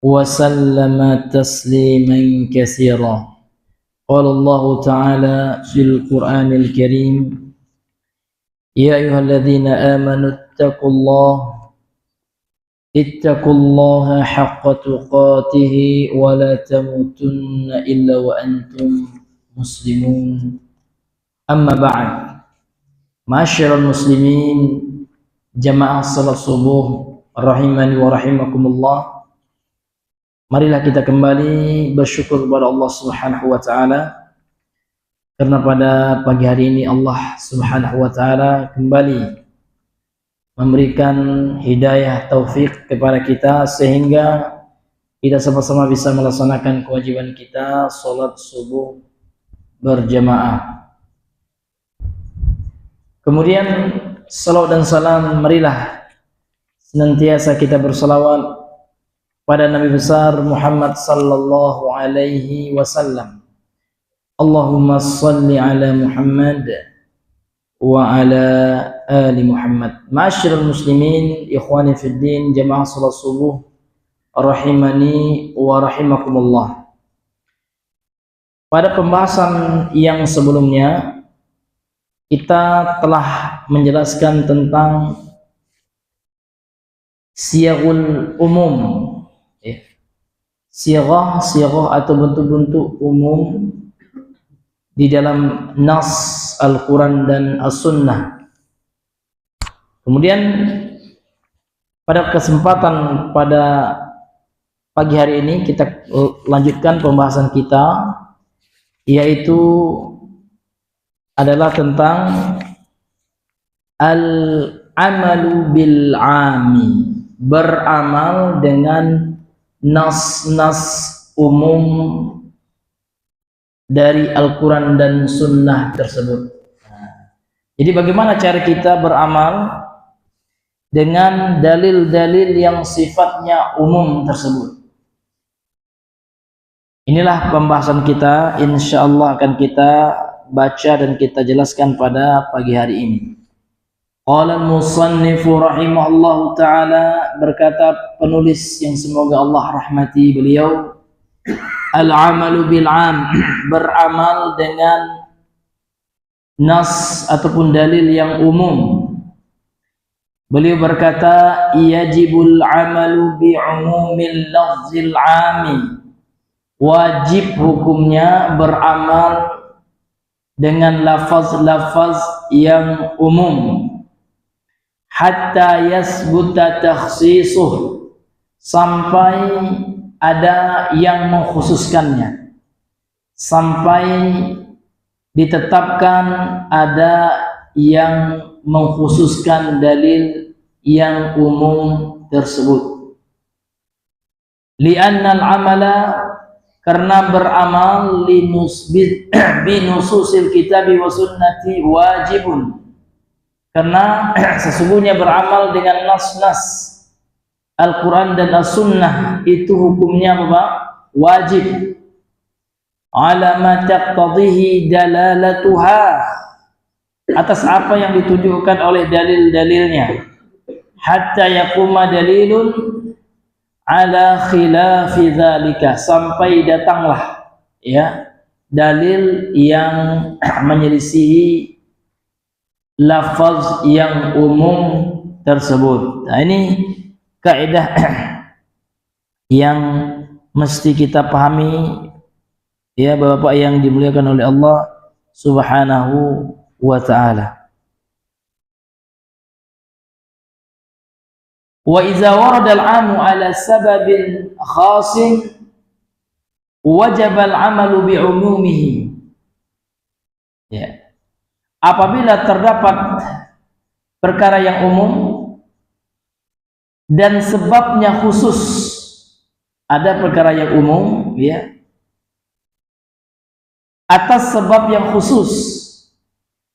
وسلم تسليما كثيرا. قال الله تعالى في القرآن الكريم: يا أيها الذين آمنوا اتقوا الله حق تقاته ولا تموتن إلا وأنتم مسلمون. أما بعد، معاشر المسلمين jamaah salat subuh rahimani wa rahimakumullah, marilah kita kembali bersyukur kepada Allah Subhanahu wa taala karena pada pagi hari ini Allah Subhanahu wa taala kembali memberikan hidayah taufik kepada kita sehingga kita sama-sama bisa melaksanakan kewajiban kita salat subuh berjamaah. Kemudian salawat dan salam, marilah senantiasa kita bersalawat pada Nabi besar Muhammad sallallahu alaihi wasallam. Allahumma salli ala Muhammad wa ala ali Muhammad. Ma'asyiral muslimin, ikhwani fid din, jamaah salat subuh rahimani wa rahimakumullah. Pada pembahasan yang sebelumnya kita telah menjelaskan tentang siyagul umum, siyagah atau bentuk-bentuk umum di dalam nas Al-Quran dan As-Sunnah. Kemudian pada kesempatan pada pagi hari ini kita lanjutkan pembahasan kita, yaitu adalah tentang al-amalu bil-ami, beramal dengan nas-nas umum dari Al-Quran dan Sunnah tersebut. Jadi bagaimana cara kita beramal dengan dalil-dalil yang sifatnya umum tersebut? Inilah pembahasan kita, insyaallah akan kita baca dan kita jelaskan pada pagi hari ini. Qala al-musannifu rahimahullahu ta'ala, berkata penulis yang semoga Allah rahmati beliau, al-amalu bil-am, beramal dengan nas ataupun dalil yang umum. Beliau berkata, yajibul amalu bi'umumil lafzil ami, wajib hukumnya beramal dengan lafaz-lafaz yang umum, hatta yasbuta takhsisuh, sampai ada yang mengkhususkannya, sampai ditetapkan ada yang mengkhususkan dalil yang umum tersebut. Li'annal amala, karena beramal binususil kitabi wa sunnati wajibun, karena sesungguhnya beramal dengan nas-nas Al-Quran dan As-Sunnah itu hukumnya apa? Wajib. Ala ma taqtadhihi dalalatuha, atas apa yang ditunjukkan oleh dalil-dalilnya. Hatta yaquma dalilun ala khilafi dzalika, sampai datanglah dalil yang menyelisihi lafaz yang umum tersebut. Nah, ini kaidah yang mesti kita pahami, ya Bapak yang dimuliakan oleh Allah Subhanahu wa ta'ala. Wa idza warada al-'amu 'ala sababin khasin wajaba al-'amalu bi'umumihi. Ya. Apabila terdapat perkara yang umum dan sebabnya khusus, ada perkara yang umum ya, atas sebab yang khusus,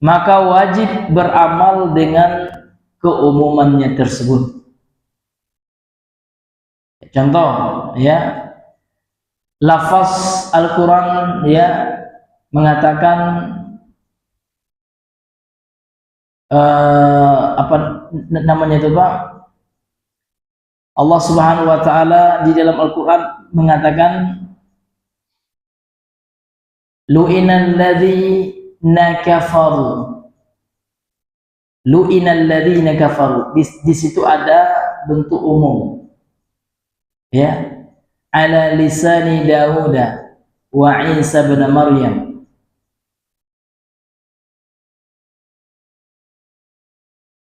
maka wajib beramal dengan keumumannya tersebut. Contoh ya, lafaz Al-Quran ya mengatakan apa namanya itu Pak, Allah Subhanahu wa taala di dalam Al-Qur'an mengatakan lu'inal ladzina kafaru. Lu'inal ladzina kafaru. Di situ ada bentuk umum. Ya. Ala lisani Dawud wa Isa bin Maryam.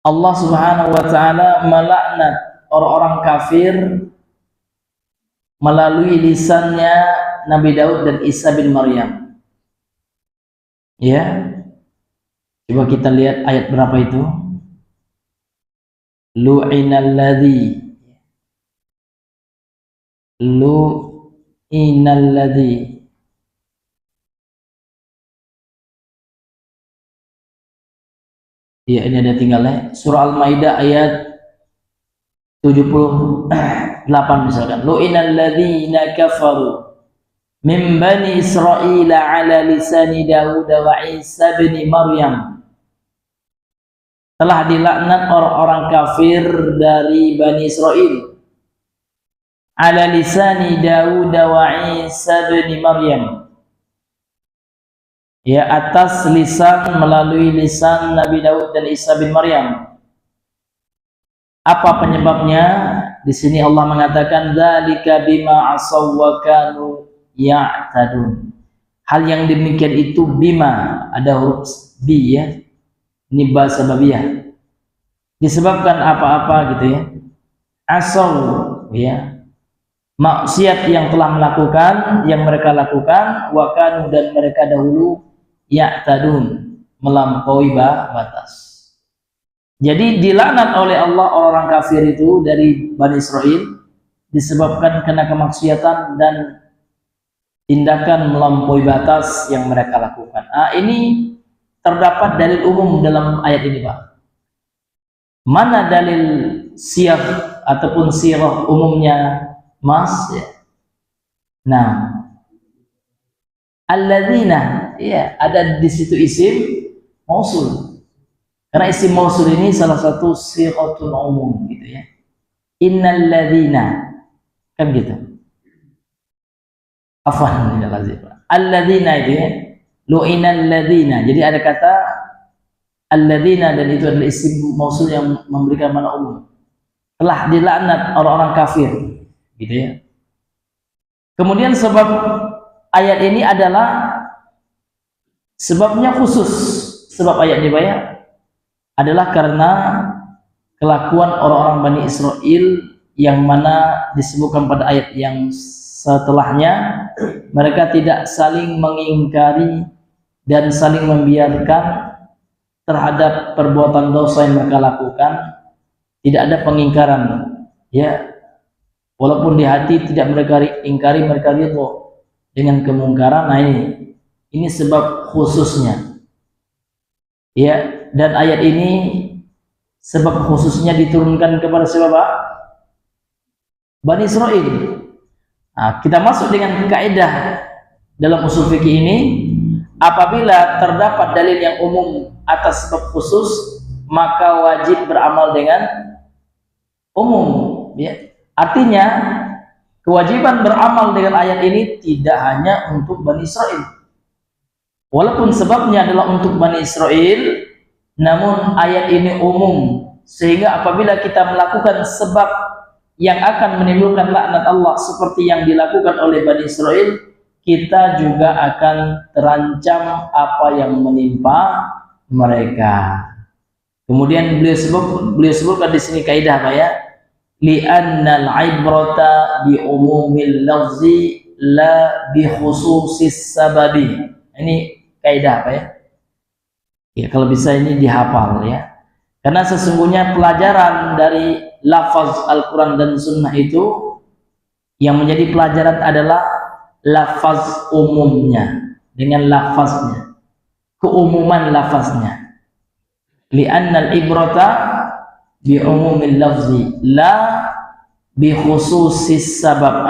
Allah Subhanahu wa taala melaknat orang-orang kafir melalui lisannya Nabi Daud dan Isa bin Maryam. Ya. Coba kita lihat ayat berapa itu? Lu'inal ladzi ya, ini ada tinggalnya. Surah Al-Maidah ayat 78 misalkan. Lu'inal ladzina kafaru min bani Israil ala lisani Dawud wa Isa bin Maryam. Telah dilaknat orang-orang kafir dari Bani Israel ala lisani Dawud wa Isa bin Maryam, ya, atas lisan, melalui lisan Nabi Daud dan Isa bin Maryam. Apa penyebabnya? Di sini Allah mengatakan dzalika bima asaw wa kanu ya'tadun. Hal yang demikian itu bima, ada huruf bi, ya, ini bahasa babiyah, disebabkan apa-apa gitu ya. Asaw, ya, maksiat yang telah melakukan, yang mereka lakukan, wa kanu, dan mereka dahulu ya'tadun, melampaui batas. Jadi dilaknat oleh Allah orang kafir itu dari Bani Israel disebabkan karena kemaksiatan dan tindakan melampaui batas yang mereka lakukan. Ini terdapat dalil umum dalam ayat ini, Pak. Mana dalil siyaq ataupun sirah umumnya, Mas? Ya. Nah, alladzina, ya, ada di situ isim mausul. Karena isim mausul ini salah satu siratul umum gitu ya. Innal ladzina, kan gitu. Afwan, alladzina itu ya. Lu'inal ladzina. Jadi ada kata alladzina dan itu adalah isim mausul yang memberikan makna umum. Telah dilaknat orang-orang kafir, gitu ya. Kemudian sebab ayat ini adalah sebabnya khusus. Sebab ayat ini adalah karena kelakuan orang-orang Bani Israel yang mana disebutkan pada ayat yang setelahnya. Mereka tidak saling mengingkari dan saling membiarkan terhadap perbuatan dosa yang mereka lakukan. Tidak ada pengingkaran, ya, walaupun di hati tidak mereka ingkari, mereka ridho dengan kemungkaran. Nah, ini sebab khususnya, ya. Dan ayat ini sebab khususnya diturunkan kepada siapa? Bani Israel. Nah, kita masuk dengan kaidah dalam usul fikih ini, apabila terdapat dalil yang umum atas sebab khusus, maka wajib beramal dengan umum, ya. Artinya kewajiban beramal dengan ayat ini tidak hanya untuk Bani Israel, walaupun sebabnya adalah untuk Bani Israel, namun ayat ini umum, sehingga apabila kita melakukan sebab yang akan menimbulkan laknat Allah seperti yang dilakukan oleh Bani Israel, kita juga akan terancam apa yang menimpa mereka. Kemudian beliau sebutkan di sini kaidah apa ya? Li'annal ibrata bi umumil lafzi la bi khususis sababi. Ini kaidah apa ya? Ya, kalau bisa ini dihafal ya. Karena sesungguhnya pelajaran dari lafaz Al-Quran dan Sunnah itu, yang menjadi pelajaran adalah lafaz umumnya dengan lafaznya, keumuman lafaznya. Li'annal ibrata bi umumil lafzi la bi khususis sabab.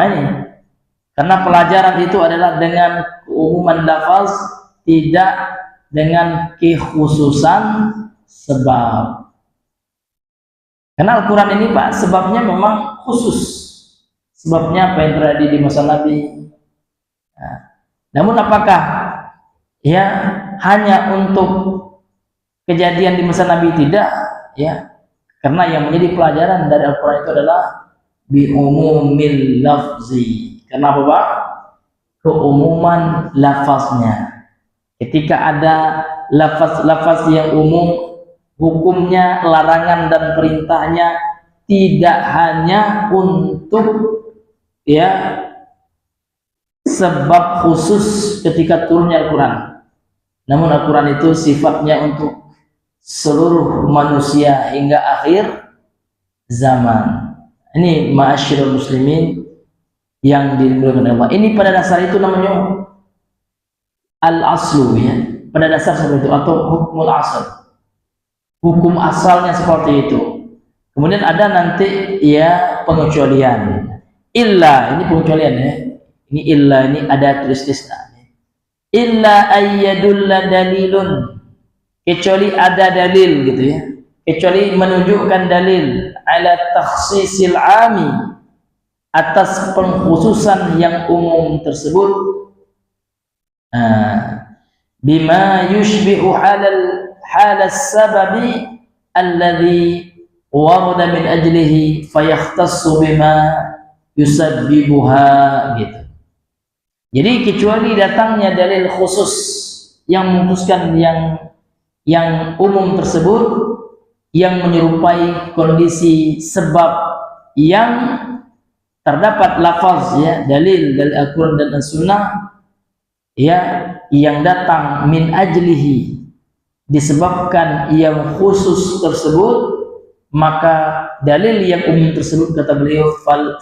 Karena pelajaran itu adalah dengan keumuman lafaz, tidak dengan kekhususan sebab. Karena Al-Quran ini Pak, sebabnya memang khusus. Sebabnya apa yang terjadi di masa Nabi. Nah, namun apakah ya hanya untuk kejadian di masa Nabi? Tidak, ya. Karena yang menjadi pelajaran dari Al-Quran itu adalah bi umumil lafzi. Kenapa Pak? Keumuman lafaznya. Ketika ada lafaz-lafaz yang umum, hukumnya, larangan dan perintahnya tidak hanya untuk ya sebab khusus ketika turunnya Al-Quran. Namun Al-Quran itu sifatnya untuk seluruh manusia hingga akhir zaman. Ini ma'asyiral muslimin yang dimuliakan Allah. Ini pada dasar itu namanya al-aslu, ya. Pada dasar seperti itu, atau hukumul asal. Hukum asalnya seperti itu. Kemudian ada nanti ya pengecualian. Illa, ini pengecualian ya. Ini illa, ini ada istisna. Illa ayyadulla dalilun. Kecuali ada dalil gitu ya. Kecuali menunjukkan dalil ala takhsisil ami, atas pengkhususan yang umum tersebut, bima yushbihu halas sababi alladhi warada min ajlihi fayakhtassu bima yusabbibuha gitu. Jadi kecuali datangnya dalil khusus yang memutuskan yang umum tersebut, yang menyerupai kondisi sebab yang terdapat lafaz ya, dalil dari Al-Quran dan As-Sunnah ya, yang datang min ajlihi, disebabkan yang khusus tersebut, maka dalil yang umum tersebut, kata beliau,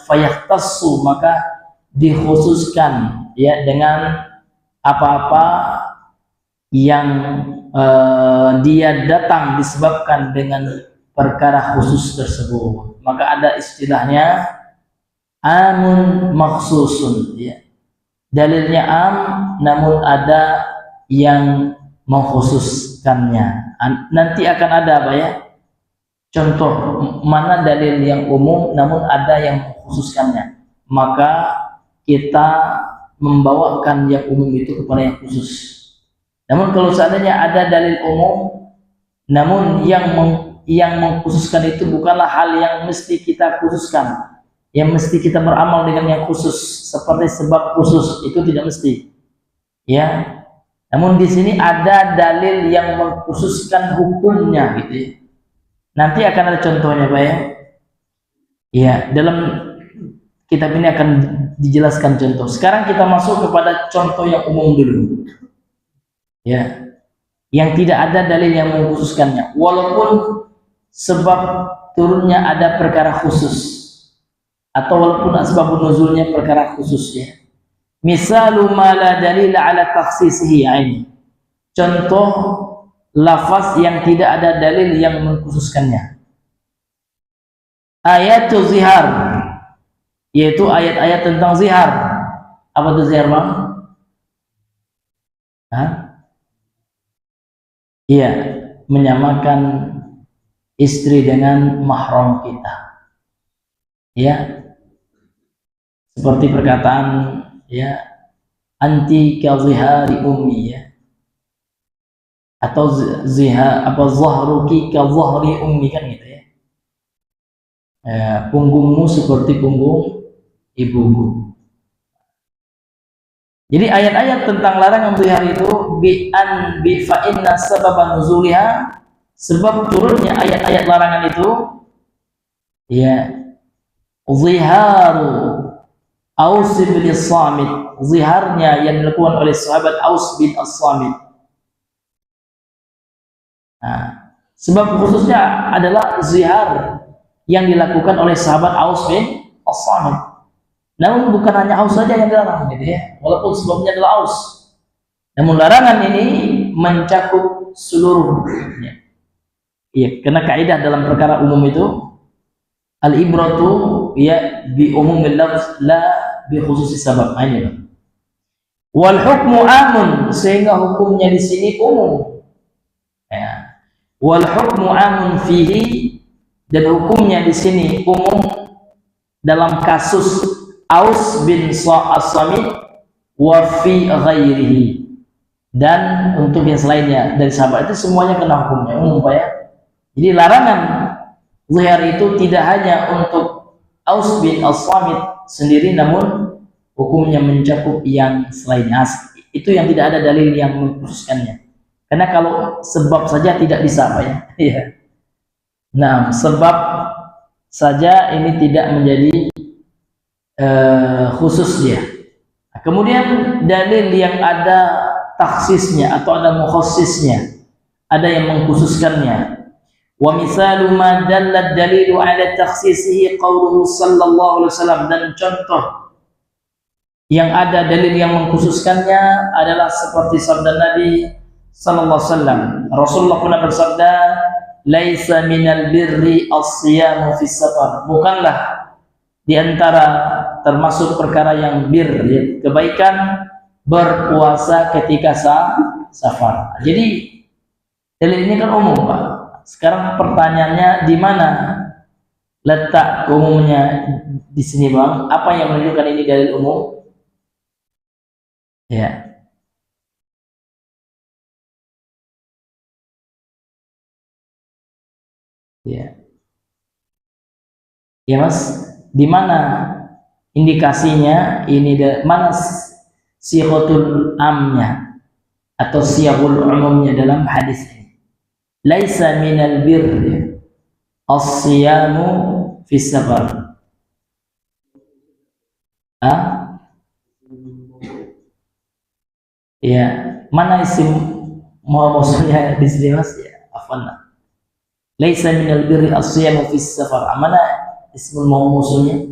fayahtassu, maka dikhususkan ya dengan apa-apa yang dia datang disebabkan dengan perkara khusus tersebut. Maka ada istilahnya amun makhsusun ya. Dalilnya am, namun ada yang mengkhususkannya. Nanti akan ada apa ya? Contoh mana dalil yang umum namun ada yang mengkhususkannya. Maka kita membawakan yang umum itu kepada yang khusus. Namun kalau seandainya ada dalil umum namun yang mengkhususkan itu bukanlah hal yang mesti kita khususkan, yang mesti kita beramal dengan yang khusus seperti sebab khusus, itu tidak mesti ya. Namun di sini ada dalil yang mengkhususkan hukumnya gitu ya. Nanti akan ada contohnya Pak ya. Ya, dalam kitab ini akan dijelaskan contoh. Sekarang kita masuk kepada contoh yang umum dulu ya, yang tidak ada dalil yang mengkhususkannya, walaupun sebab turunnya ada perkara khusus, atau walaupun asbabun nuzulnya perkara khusus ya. Misalu ma la dalil ala takhsisihi, ini contoh lafaz yang tidak ada dalil yang mengkhususkannya. Ayatul zihar, yaitu ayat-ayat tentang zihar. Apa itu zihar Bang? Iya, menyamakan istri dengan mahram kita ya, seperti perkataan ya, anti ka zihari ummi ya, atau zihar apa, zahruki ka zahri ummi, kan gitu ya. Punggungmu seperti punggung ibuku. Jadi ayat-ayat tentang larangan zihar itu bi fa inna sababan nuzuliha, sebab turunnya ayat-ayat larangan itu ya, ziharu Aus bin As-Samit, ziharnya yang dilakukan oleh sahabat Aus bin As-Samit. Nah, sebab khususnya adalah zihar yang dilakukan oleh sahabat Aus bin As-Samit. Namun bukan hanya Aus saja yang dilarang gitu ya, walaupun sebabnya adalah Aus. Namun larangan ini mencakup seluruhnya. Iya, karena kaidah dalam perkara umum itu al-ibratu ya bi umumil lafz la bi khususi sabab. Ini. Wal hukmu amun, sehingga hukumnya di sini umum. Ya. Wal hukmu amun fihi dan hukumnya di sini umum dalam kasus Aus bin As-Samit wa fi ghairihi, dan untuk yang selainnya dari sahabat itu semuanya kena hukumnya umum Pak ya. Jadi larangan zihar itu tidak hanya untuk Aus bin As-Samit sendiri, namun hukumnya mencakup yang selainnya. Itu yang tidak ada dalil yang mengkhususkannya. Karena kalau sebab saja tidak bisa Pak ya. Iya. Nah, sebab saja ini tidak menjadi khusus dia. Nah, kemudian dalil yang ada taksisnya atau ada mukhassisnya, ada yang mengkhususkannya. Wa misalu ma dalla dalilu ala takhsisihi qauluhu sallallahu alaihi wasallam, dan contoh yang ada dalil yang mengkhususkannya adalah seperti sabda Nabi sallallahu alaihi wasallam. Rasulullah pernah bersabda, laisa minal birri as-siyamu fis safar, bukanlah di antara termasuk perkara yang bir, ya, kebaikan berpuasa ketika safar. Jadi dalil ini kan umum Pak. Sekarang pertanyaannya, di mana letak umumnya di sini Bang? Apa yang menunjukkan ini dalil umum? Ya. Ya. Ya Mas, di mana indikasinya ini, mana sihotul amnya atau siyahul umumnya dalam hadis ini? Laisa minal birri as-siyamu fis safar. Ya, mana isim mausulnya di sini Mas? Ya, afwan. Laisa minal birri as-siyamu fis safar. Mana ismul mausulnya?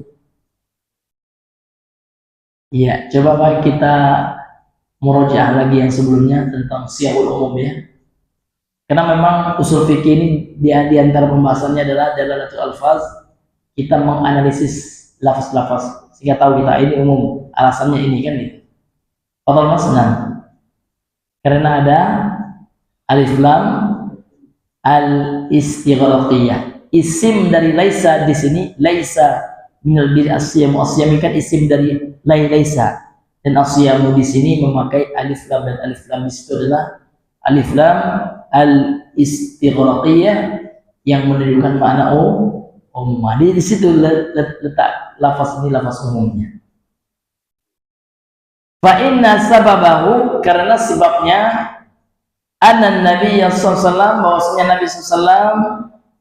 Ya, coba Pak kita murojaah lagi yang sebelumnya tentang siyahul umum ya. Karena memang usul fikih ini di antara pembahasannya adalah dalalatul alfaz. Kita menganalisis lafaz-lafaz sehingga tahu kita ini umum, alasannya ini kan gitu. Fadhal Mas. Karena ada alif lam al-istighraqiyah. Isim dari laisa di sini, laisa minal birri as-siyamu. As-siyam kan isim dari laisa, dan as-siyamu di sini memakai alif lam, dan alif lam di situ adalah alif lam al-istighraqiyah yang menunjukkan makna umum. Di situ letak lafaz ini, lafaz umumnya. Fa inna sababahu, karena sebabnya anna Nabi sallallahu alaihi wasallam, bahwasanya Nabi sallallahu alaihi wasallam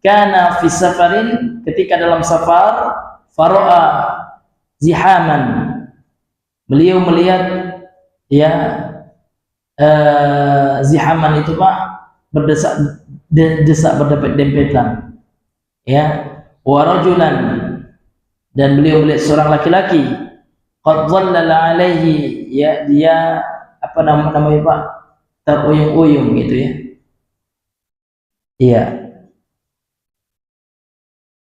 kana fi safarin, ketika dalam safar, fara'a zihaman, beliau melihat ya zihaman itu Pak, berdesak berdempet-dempetan ya, wa rajulan, dan beliau melihat seorang laki-laki, qad dhallala alaihi, ya dia apa namanya Pak, teruyung-uyung gitu ya. Iya.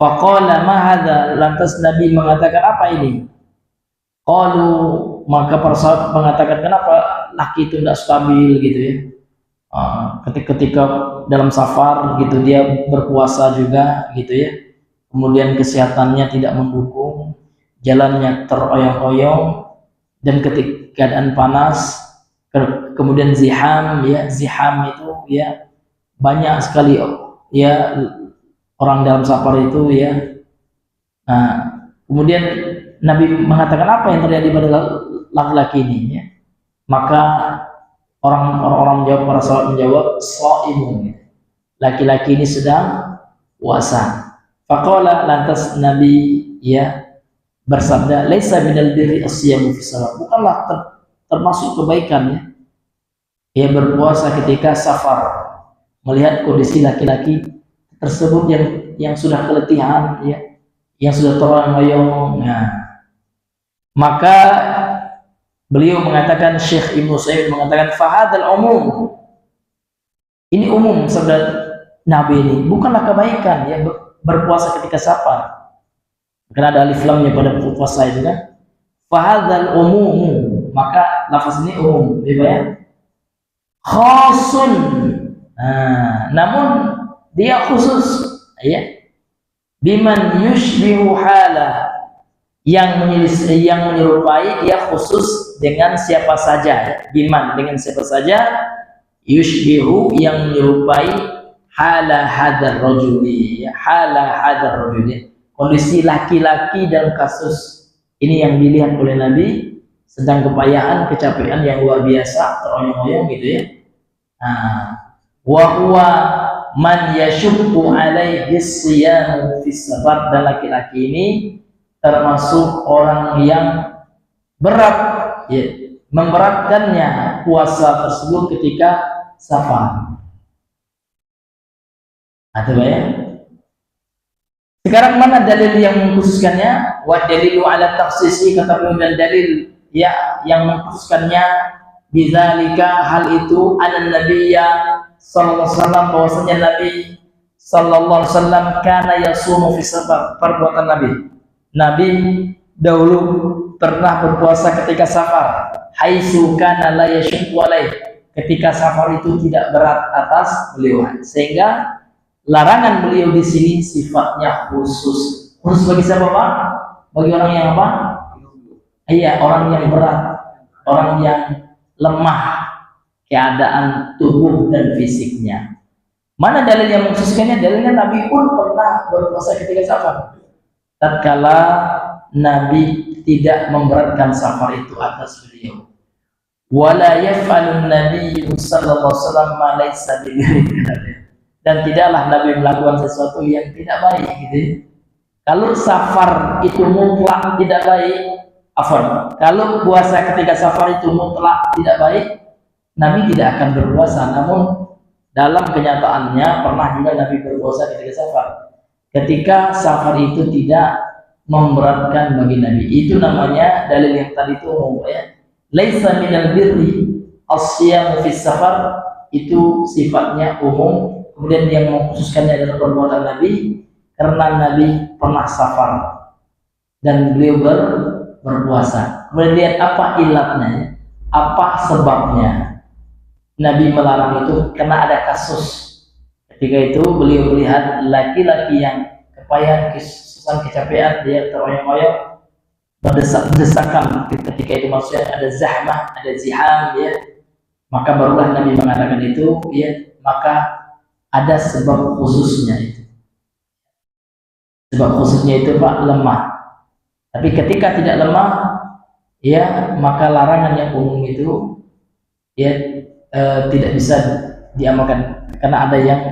Faqala ma hadza, lantas Nabi mengatakan apa ini? Qalu, maka para sahabat mengatakan, kenapa laki itu tidak stabil gitu ya. Ketika dalam safar gitu dia berpuasa juga gitu ya. Kemudian kesehatannya tidak mendukung, jalannya teroyong-oyong, dan ketika keadaan panas, kemudian ziham ya, ziham itu ya banyak sekali ya orang dalam safar itu ya. Nah, kemudian Nabi mengatakan apa yang terjadi pada laki-laki ini ya. Maka orang menjawab, para sahabat menjawab, shaimun, laki-laki ini sedang puasa. Faqala, lantas Nabi ya bersabda, laisa minal birri as-siyamu fi safar, bukanlah termasuk kebaikan ya berpuasa ketika safar. Melihat kondisi laki-laki tersebut yang sudah keletihan ya, yang sudah teroyong-oyong. Nah, maka beliau mengatakan, Syekh Ibnu Utsaimin mengatakan, fahadal umum, ini umum sabda Nabi ini, bukanlah kebaikan ya berpuasa ketika safar, karena ada alif lamnya pada puasa itu kan. Fahadal umum, maka lafaz ini umum ya, khasun. Nah, namun dia khusus ya, biman yushbihu hala, yang menyerupai dia khusus dengan siapa saja, biman dengan siapa saja, yushbihu yang menyerupai hala hadar rajuli, hala hadar rajuli, kondisi laki-laki dalam kasus ini yang dilihat oleh Nabi, sedang kepayahan, kecapean yang luar biasa, teroyong-oyong gitu ya. Wa huwa man yashukku alaihi siyamu fis safar, dan laki-laki ini termasuk orang yang berat ya, memberatkannya puasa tersebut ketika safar. Ada ya? Sekarang mana dalil yang mengkhususkannya? Wa dalilu ala takhsisi, kata beliau, dan dalil ya yang mengkhususkannya bidzalika, hal itu anan nabiyya sallallahu alaihi wasallam, bahwasanya Nabi sallallahu alaihi wasallam kana yasumu fi safar, perbuatan Nabi dahulu pernah berpuasa ketika safar, haitsu kana la yashqu alaih, ketika safar itu tidak berat atas beliau, sehingga larangan beliau di sini sifatnya khusus. Khusus bagi siapa, Pak? Bagi orang yang apa? Iya, orang yang berat, orang yang lemah keadaan tubuh dan fisiknya. Mana dalil yang mengkhususkannya? Dalilnya Nabi pun pernah berpuasa ketika safar. Tatkala Nabi tidak memberatkan safar itu atas beliau. Wala yaf'alun nabiyyu sallallahu alaihi wasallam ma laysa bidzalik, dan tidaklah Nabi melakukan sesuatu yang tidak baik gitu. Kalau safar itu mutlak tidak baik, kalau puasa ketika safar itu mutlak tidak baik, Nabi tidak akan berpuasa. Namun dalam kenyataannya pernah juga Nabi berpuasa ketika safar, ketika safar itu tidak memberatkan bagi Nabi. Itu namanya dalil yang tadi itu ya, laisa minal birri as-siyamu fis safar, itu sifatnya umum. Kemudian yang mengkhususkannya adalah perbuatan Nabi, karena Nabi pernah safar dan beliau berpuasa. Kemudian lihat apa ilatnya, apa sebabnya Nabi melarang itu, karena ada kasus ketika itu beliau melihat laki-laki yang kepayahan, kesusahan, kecapean, dia teroyong-oyong, berdesak-desakan ketika itu, maksudnya ada zahmah, ada ziham ya, maka barulah Nabi mengatakan itu ya, maka ada sebab khususnya itu. Sebab khususnya itu Pak, lemah. Tapi ketika tidak lemah ya, maka larangan yang umum itu ya tidak bisa diamalkan, karena ada yang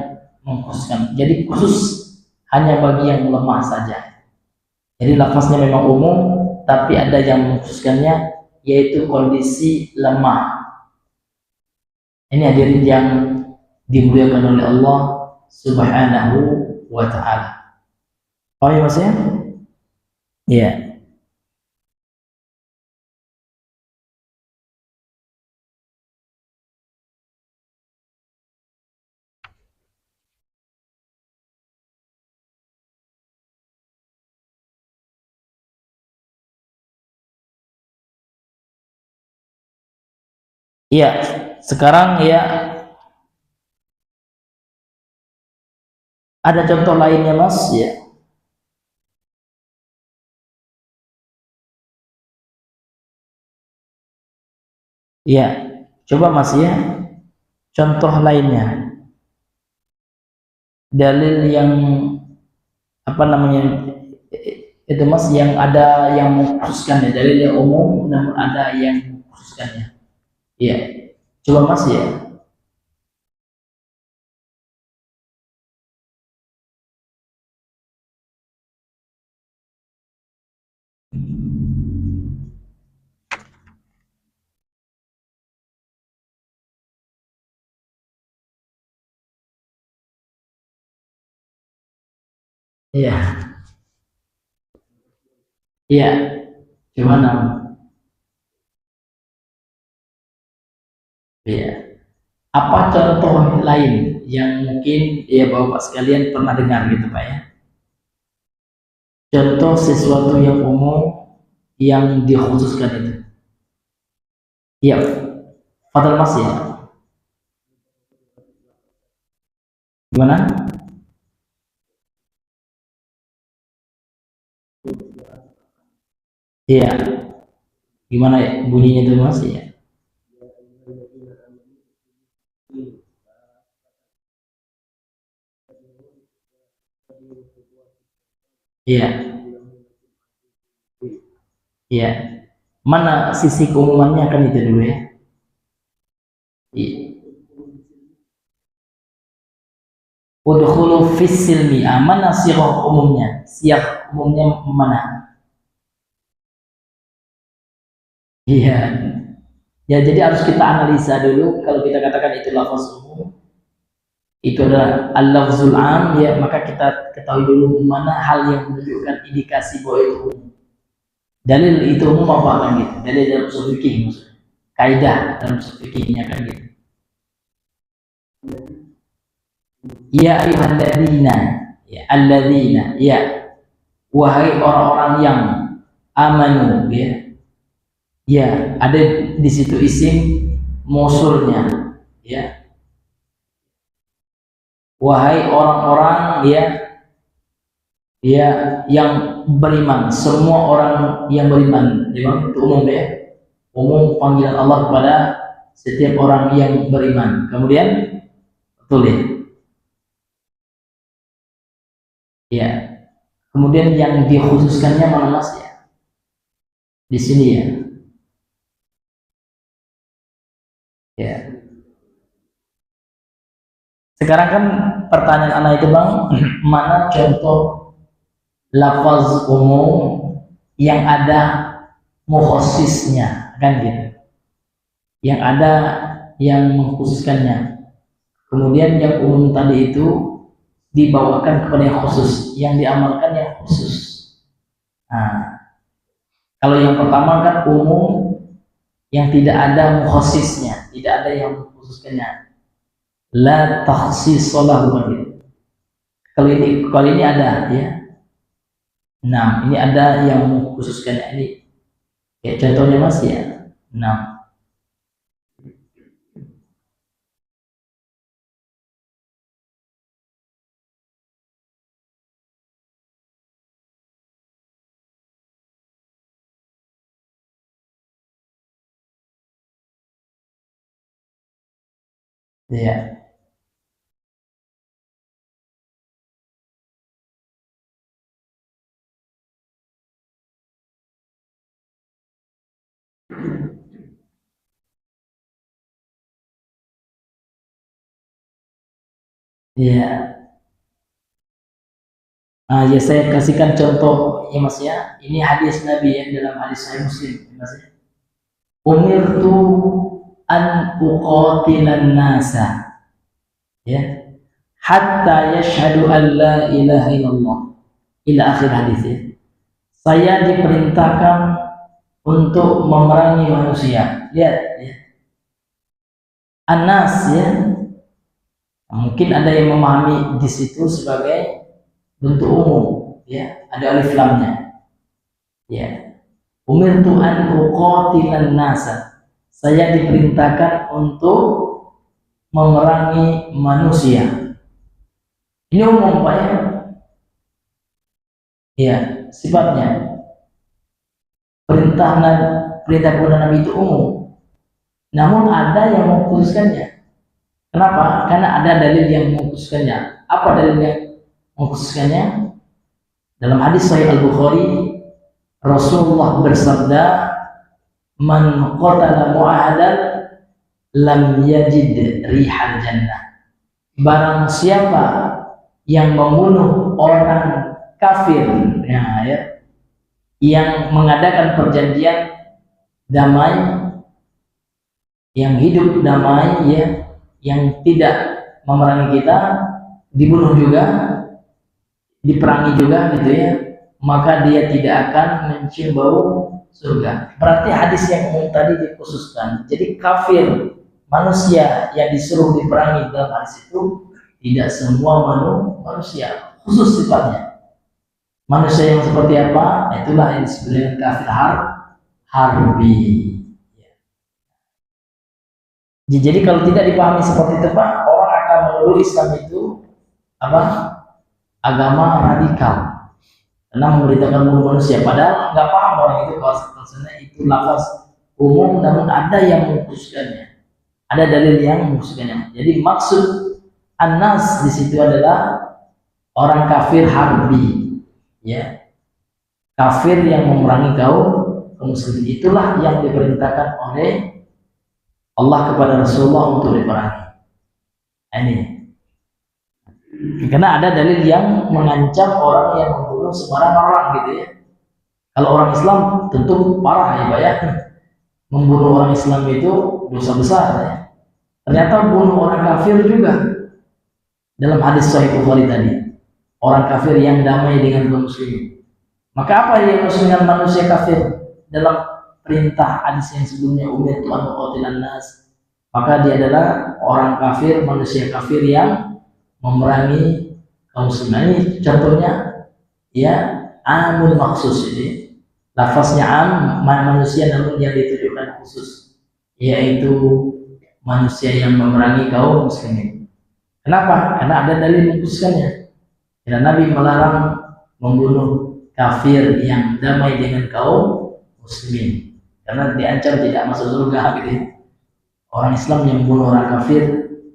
mengkhususkan. Jadi khusus hanya bagi yang lemah saja. Jadi lafaznya memang umum, tapi ada yang mengkhususkannya, yaitu kondisi lemah. Ini hadirin yang dimuliakan oleh Allah Subhanahu wa ta'ala. Oh ya Mas ya? Iya. Iya, sekarang ya ada contoh lainnya Mas ya. Iya, coba Mas ya, contoh lainnya. Dalil yang apa namanya itu Mas, yang ada yang mengkhususkannya, dalil yang umum namun ada yang mengkhususkannya. Iya, coba Mas ya. Iya, iya, gimana? Iya. Apa contoh lain yang mungkin ya Bapak sekalian pernah dengar gitu Pak ya? Contoh sesuatu yang umum yang dikhususkan itu. Iya, Fadal Mas ya. Gimana? Iya, gimana ya bunyinya itu Mas ya? Iya, iya. Mana sisi keumumannya kan itu dulu ya? Iya. Udkhulu fis silmi. Mana sirah umumnya? Siap umumnya mana? Iya. Ya, jadi harus kita analisa dulu. Kalau kita katakan itu lafaz umum, itu adalah al-lafzul am, ya maka kita ketahui dulu mana hal yang menunjukkan indikasi bahwa itu umum. Dalil itu umum apa kan gitu? Dalil dalam usul fikih maksudnya. Kaidah dalam usul fikihnya kan gitu. Ya ayyuhalladzina, ya alladzina, ya wahai orang-orang yang amanu, ya. Ya, ada di situ isim mausulnya, ya. Wahai orang-orang ya, ya yang beriman, semua orang yang beriman, itu umum ya, umum panggilan Allah kepada setiap orang yang beriman. Kemudian betul ya, ya. Kemudian yang dikhususkannya mana Mas ya? Di sini ya, ya. Sekarang kan pertanyaan anak itu Bang, mana contoh lafaz umum yang ada mukhasisnya kan gitu, yang ada yang mengkhususkannya, kemudian yang umum tadi itu dibawakan kepada yang khusus, yang diamalkan yang khusus. Nah, kalau yang pertama kan umum yang tidak ada mukhasisnya, tidak ada yang mengkhususkannya, la takhsisalahu gitu. Kalau ini ada ya. Nah, ini ada yang mengkhususkannya ini. Ya, contohnya Mas ya. Nah, ya. Ya. Nah, ya saya kasihkan contoh ya Mas ya. Ini hadis Nabi yang dalam hadis Sahih Muslim ya, Mas ya. Umirtu an uqatilan nasa, ya, hatta yashhadu an la ilaha illallah, ila akhir hadis ya. Saya diperintahkan untuk memerangi manusia. Lihat ya. Anas ya. Mungkin ada yang memahami di situ sebagai bentuk umum ya, ada alif lamnya. Ya. Umirtu an uqatilan nasa. Saya diperintahkan untuk memerangi manusia. Ini umum Pak ya. Ya, sifatnya perintah kepada Nabi itu umum. Namun ada yang mengkhususkannya. Kenapa? Karena ada dalil yang mengkhususkannya. Apa dalil yang mengkhususkannya? Dalam hadis Sahih Al-Bukhari, Rasulullah bersabda, "Man qatala mu'ahadan lam yajid rihal jannah." Barang siapa yang membunuh orang kafir, ya, yang mengadakan perjanjian damai, yang hidup damai, ya, yang tidak memerangi kita, dibunuh juga, diperangi juga, gitu ya, maka dia tidak akan mencium bau surga. Berarti hadis yang umum tadi dikhususkan. Jadi kafir, manusia yang disuruh diperangi dalam hadis itu tidak semua manusia, khusus sifatnya. Manusia yang seperti apa? Itulah yang disebut dengan kafir harbi. Jadi kalau tidak dipahami seperti itu Pak, orang akan menuduh Islam itu apa? Agama radikal, karena memberitakan bunuh manusia. Padahal nggak paham orang itu bahwasanya itu lafaz umum, namun ada yang mengkhususkannya, ada dalil yang mengkhususkannya. Jadi maksud An-Nas di situ adalah orang kafir harbi, ya, kafir yang memerangi kaum muslimin. Itulah yang diperintahkan oleh Allah kepada Rasulullah untuk diperangi. Ini karena ada dalil yang mengancam orang yang membunuh sembarang orang gitu ya. Kalau orang Islam tentu parah ya Pak ya, membunuh orang Islam itu dosa besar ya. Ternyata bunuh orang kafir juga. Dalam hadis Sahih Bukhari tadi, orang kafir yang damai dengan kaum muslimin. Maka apa yang maksudnya manusia kafir dalam perintah hadis yang sebelumnya, umirtu an uqatilan nas? Maka dia adalah orang kafir, manusia kafir yang memerangi kaum muslimin. Ini contohnya ya, amun maksus ini. Lafaznya am, manusia, namun yang ditujukan khusus, yaitu manusia yang memerangi kaum muslimin. Kenapa? Karena ada dalil mengkhususkannya. Karena Nabi melarang membunuh kafir yang damai dengan kaum muslimin, karena diancam tidak masuk surga gitu. Orang Islam yang membunuh orang kafir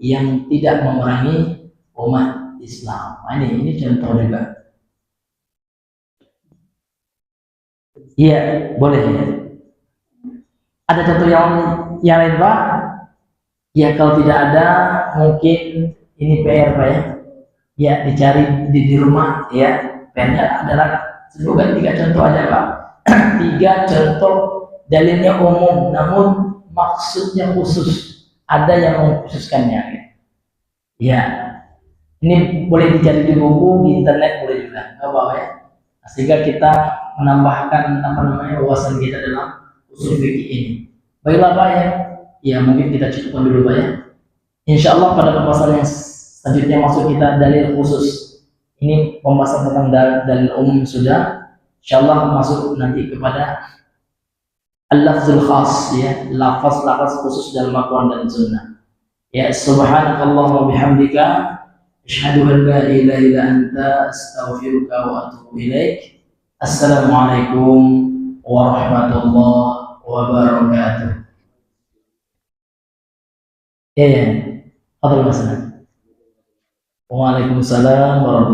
yang tidak memerangi umat Islam. Nah, ini contoh juga. Iya, boleh ya. Ada contoh yang lain Pak? Ya kalau tidak ada mungkin ini PR Pak ya. Ya dicari di rumah ya. PR-nya adalah semoga 3 contoh aja Pak. 3 contoh dalilnya umum namun maksudnya khusus. Ada yang mengkhususkannya. Ya. Ini boleh dicari di buku, di internet boleh juga. Enggak apa-apa ya. Sehingga kita menambahkan wawasan kita dalam usul fikih ini. Baiklah Pak ya. Ya mungkin kita cukupkan dulu Pak ya. Insya Allah pada pembahasan yang selanjutnya masuk kita dalil khusus. Ini pembahasan tentang dalil umum sudah. Insya Allah masuk nanti kepada al-lafzul khas ya, lafaz-lafaz khusus dalam Al-Quran dan Sunnah. Ya subhanakallahumma bihamdika asyhadu an la ilaha illa anta astaghfiruka wa atubu ilaik. Assalamualaikum warahmatullahi wabarakatuh. Ya, ya. Waalaikumsalam warahmatullahi wabarakatuh.